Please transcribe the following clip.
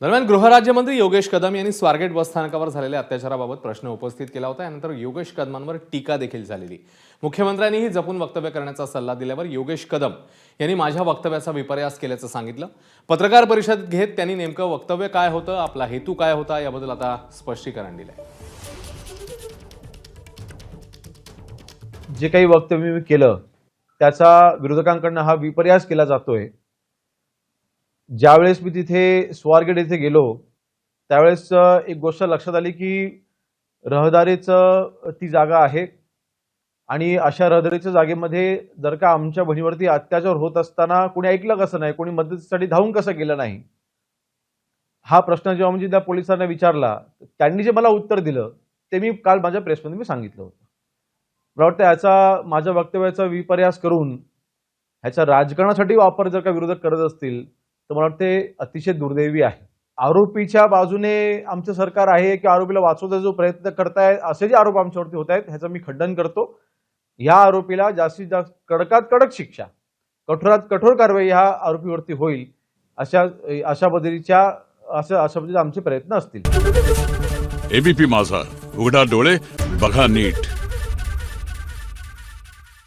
दरम्यान गृहराज्यमंत्री योगेश कदम यांनी स्वारगेट बसस्थानकावर झालेल्या अत्याचाराबाबत प्रश्न उपस्थित केला होता। यानंतर योगेश कदमांवर टीका देखील झालेली। मुख्यमंत्र्यांनीही जपून वक्तव्य करण्याचा सल्ला दिल्यावर योगेश कदम यांनी माझ्या वक्तव्याचा विपर्यास केल्याचं सांगितलं। पत्रकार परिषद घेत त्यांनी नेमकं वक्तव्य काय होतं, आपला हेतू काय होता याबद्दल आता स्पष्टीकरण दिलंय। जे काही वक्तव्य मी केलं त्याचा विरोधकांकडून हा विपर्यास केला जातोय। ज्यावेळेस मी तिथे स्वारगेट येथे गेलो त्यावेळेस एक गोष्ट लक्षात आली की रहदारीचं ती जागा आहे आणि अशा रहदारीच्या जागेमध्ये जर का आमच्या बहिणीवरती अत्याचार होत असताना कोणी ऐकलं कसं नाही, कोणी मदतीसाठी धावून कसं गेलं नाही, हा प्रश्न जेव्हा म्हणजे त्या पोलिसांना विचारला त्यांनी जे मला उत्तर दिलं ते मी काल माझ्या प्रेसमध्ये मी सांगितलं होतं। मला वाटतं याचा माझ्या वक्तव्याचा विपर्यास करून ह्याचा राजकारणासाठी वापर जर का विरोधक करत असतील तर मला वाटते अतिशय दुर्दैवी आहे। आरोपीच्या बाजूने आमचं सरकार आहे की आरोपीला वाचवण्याचा जो प्रयत्न करताय असे जे आरोप आमच्यावरती होत आहेत ह्याचं मी खंडन करतो। या आरोपीला जास्तीत जास्त कडकात कडक शिक्षा, कठोरात कठोर कारवाई ह्या आरोपीवरती होईल अशा पद्धतीचे आमचे प्रयत्न असतील। एबीपी माझा, उघडा डोळे बघा नीट।